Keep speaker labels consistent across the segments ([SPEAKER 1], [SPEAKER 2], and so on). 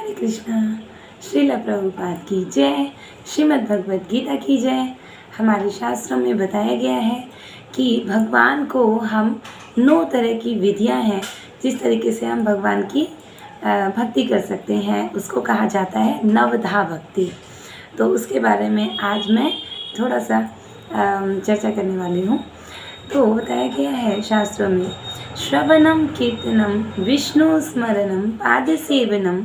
[SPEAKER 1] हरे कृष्णा। श्रील प्रभुपाद की जय। श्रीमद् भगवद गीता की जय। हमारे शास्त्रों में बताया गया है कि भगवान को हम 9 तरह की विधियां हैं जिस तरीके से हम भगवान की भक्ति कर सकते हैं, उसको कहा जाता है नवधा भक्ति। तो उसके बारे में आज मैं थोड़ा सा चर्चा करने वाली हूँ। तो बताया गया है शास्त्रों में, श्रवणम कीर्तनम विष्णु स्मरणम पादसेवनम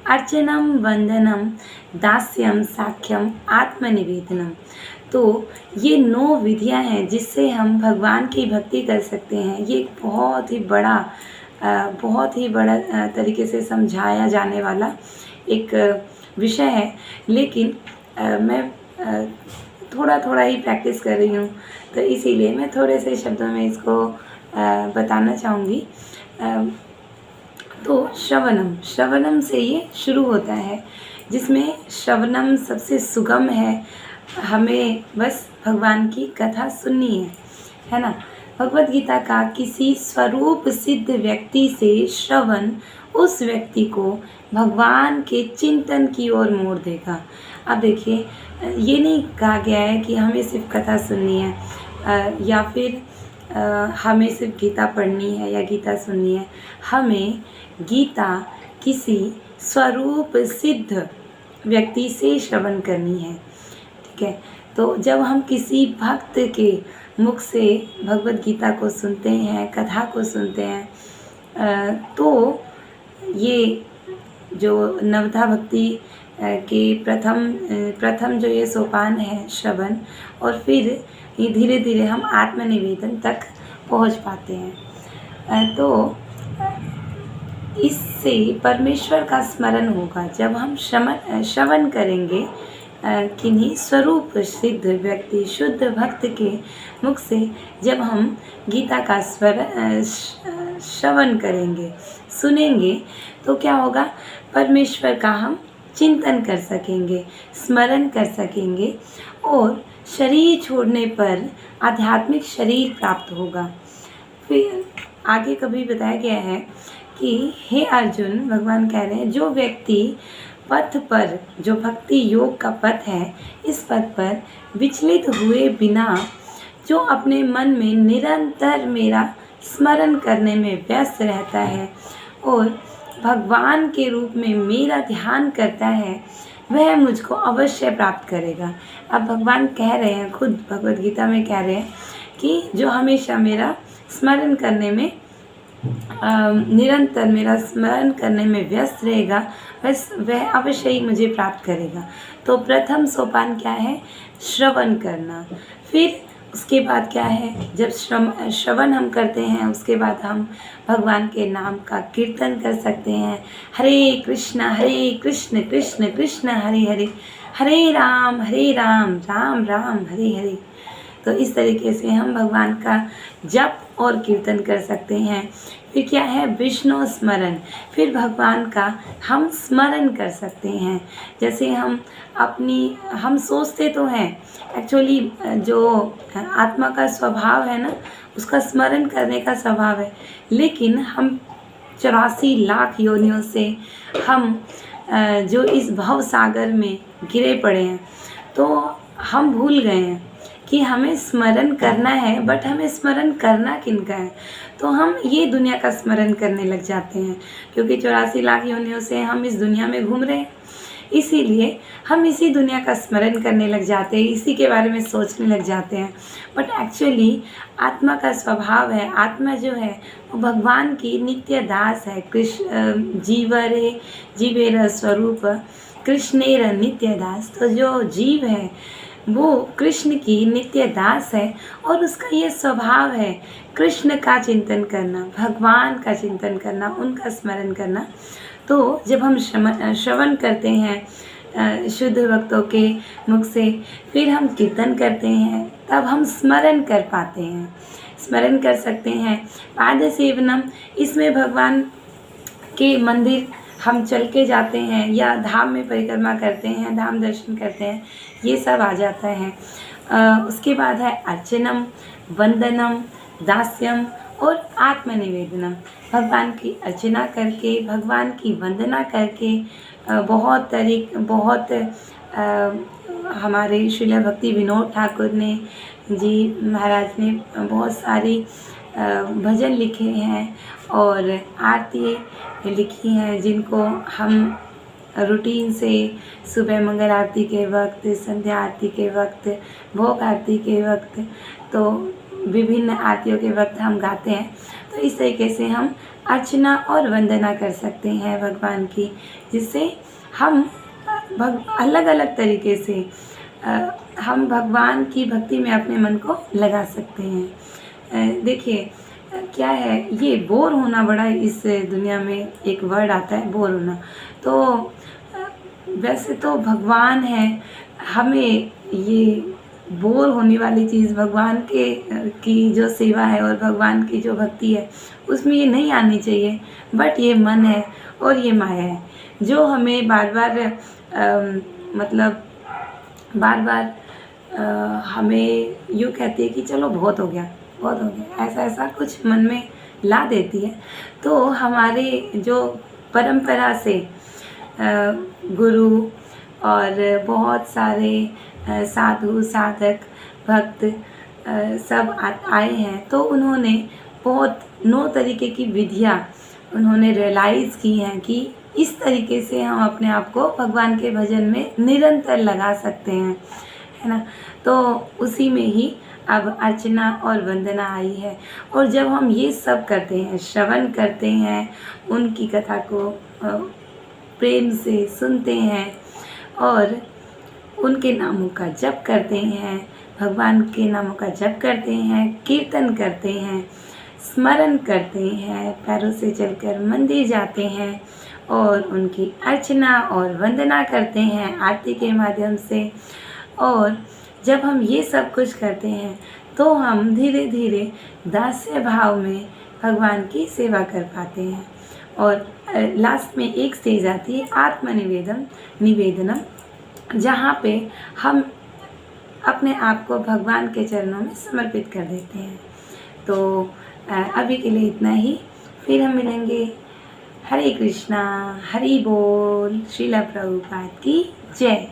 [SPEAKER 1] अर्चनम वंदनम दास्यम साख्यम आत्मनिवेदनम। तो ये 9 विधियां हैं जिससे हम भगवान की भक्ति कर सकते हैं। ये एक बहुत ही बड़ा तरीके से समझाया जाने वाला एक विषय है, लेकिन मैं थोड़ा ही प्रैक्टिस कर रही हूँ, तो इसीलिए मैं थोड़े से शब्दों में इसको बताना चाहूँगी। तो श्रवणम से ये शुरू होता है, जिसमें श्रवणम सबसे सुगम है। हमें बस भगवान की कथा सुननी है ना। भगवद गीता का किसी स्वरूप सिद्ध व्यक्ति से श्रवण उस व्यक्ति को भगवान के चिंतन की ओर मोड़ देगा। अब देखिए, ये नहीं कहा गया है कि हमें सिर्फ कथा सुननी है या फिर हमें सिर्फ गीता पढ़नी है या गीता सुननी है। हमें गीता किसी स्वरूप सिद्ध व्यक्ति से श्रवण करनी है, ठीक है। तो जब हम किसी भक्त के मुख से भगवद गीता को सुनते हैं, कथा को सुनते हैं, तो ये जो नवधा भक्ति के प्रथम जो ये सोपान है श्रवण, और फिर ये धीरे धीरे हम आत्मनिवेदन तक पहुंच पाते हैं। तो इससे परमेश्वर का स्मरण होगा। जब हम श्रवण करेंगे किन्हीं स्वरूप सिद्ध व्यक्ति शुद्ध भक्त के मुख से, जब हम गीता का श्रवण करेंगे, सुनेंगे, तो क्या होगा, परमेश्वर का हम चिंतन कर सकेंगे, स्मरण कर सकेंगे, और शरीर छोड़ने पर आध्यात्मिक शरीर प्राप्त होगा। फिर आगे कभी बताया गया है कि हे अर्जुन, भगवान कह रहे हैं, जो व्यक्ति पथ पर, जो भक्ति योग का पथ है, इस पथ पर विचलित हुए बिना जो अपने मन में निरंतर मेरा स्मरण करने में व्यस्त रहता है और भगवान के रूप में मेरा ध्यान करता है, वह मुझको अवश्य प्राप्त करेगा। अब भगवान कह रहे हैं, खुद भगवद गीता में कह रहे हैं कि जो हमेशा मेरा स्मरण करने में निरंतर मेरा स्मरण करने में व्यस्त रहेगा, बस वह अवश्य ही मुझे प्राप्त करेगा। तो प्रथम सोपान क्या है, श्रवण करना। फिर उसके बाद क्या है, जब श्रवण हम करते हैं, उसके बाद हम भगवान के नाम का कीर्तन कर सकते हैं। हरे कृष्ण कृष्ण कृष्ण हरे हरे, हरे राम राम राम हरे हरे। तो इस तरीके से हम भगवान का जप और कीर्तन कर सकते हैं। फिर क्या है, विष्णु स्मरण। फिर भगवान का हम स्मरण कर सकते हैं। जैसे हम सोचते तो हैं, एक्चुअली जो आत्मा का स्वभाव है ना, उसका स्मरण करने का स्वभाव है, लेकिन हम 84 लाख योनियों से हम जो इस भव सागर में गिरे पड़े हैं, तो हम भूल गए हैं कि हमें स्मरण करना है, बट हमें स्मरण करना किनका है। तो हम ये दुनिया का स्मरण करने लग जाते हैं, क्योंकि 84 लाख योनियों से हम इस दुनिया में घूम रहे हैं, इसीलिए हम इसी दुनिया का स्मरण करने लग जाते हैं, इसी के बारे में सोचने लग जाते हैं। बट एक्चुअली आत्मा का स्वभाव है, आत्मा जो है वो भगवान की नित्य दास है। जीवेर स्वरूप कृष्णेर नित्य दास। तो जो जीव है वो कृष्ण की नित्य दास है, और उसका ये स्वभाव है कृष्ण का चिंतन करना, भगवान का चिंतन करना, उनका स्मरण करना। तो जब हम श्रवण करते हैं शुद्ध भक्तों के मुख से, फिर हम कीर्तन करते हैं, तब हम स्मरण कर पाते हैं, स्मरण कर सकते हैं। पाद सेवनम, इसमें भगवान के मंदिर हम चल के जाते हैं या धाम में परिक्रमा करते हैं, धाम दर्शन करते हैं, ये सब आ जाता है। उसके बाद है अर्चनम, वंदनम, दास्यम और आत्मनिवेदनम, भगवान की अर्चना करके, भगवान की वंदना करके, बहुत हमारे श्रील भक्ति विनोद ठाकुर ने जी महाराज ने बहुत सारी भजन लिखे हैं और आरती लिखी हैं, जिनको हम रूटीन से सुबह मंगल आरती के वक्त, संध्या आरती के वक्त, भोग आरती के वक्त, तो विभिन्न आरतियों के वक्त हम गाते हैं। तो इस तरीके से हम अर्चना और वंदना कर सकते हैं भगवान की, जिससे हम अलग अलग तरीके से हम भगवान की भक्ति में अपने मन को लगा सकते हैं। देखिए क्या है, ये बोर होना बड़ा इस दुनिया में एक वर्ड आता है, बोर होना। तो वैसे तो भगवान है, हमें ये बोर होने वाली चीज़ भगवान के की जो सेवा है और भगवान की जो भक्ति है उसमें ये नहीं आनी चाहिए। बट ये मन है और ये माया है जो हमें बार बार हमें यूँ कहती है कि चलो बहुत हो गया, ऐसा कुछ मन में ला देती है। तो हमारे जो परंपरा से गुरु और बहुत सारे साधु साधक भक्त सब आए हैं, तो उन्होंने बहुत 9 तरीके की विधियाँ उन्होंने रियलाइज़ की हैं कि इस तरीके से हम अपने आप को भगवान के भजन में निरंतर लगा सकते हैं, है ना। तो उसी में ही अब अर्चना और वंदना आई है। और जब हम ये सब करते हैं, श्रवण करते हैं, उनकी कथा को प्रेम से सुनते हैं और उनके नामों का जप करते हैं, भगवान के नामों का जप करते हैं, कीर्तन करते हैं, स्मरण करते हैं, पैरों से चलकर मंदिर जाते हैं और उनकी अर्चना और वंदना करते हैं आरती के माध्यम से। और जब हम ये सब कुछ करते हैं तो हम धीरे धीरे दास्य भाव में भगवान की सेवा कर पाते हैं। और लास्ट में एक स्टेज आती है निवेदनम, जहाँ पे हम अपने आप को भगवान के चरणों में समर्पित कर देते हैं। तो अभी के लिए इतना ही, फिर हम मिलेंगे। हरे कृष्णा, हरि बोल, श्रील प्रभुपाद की जय।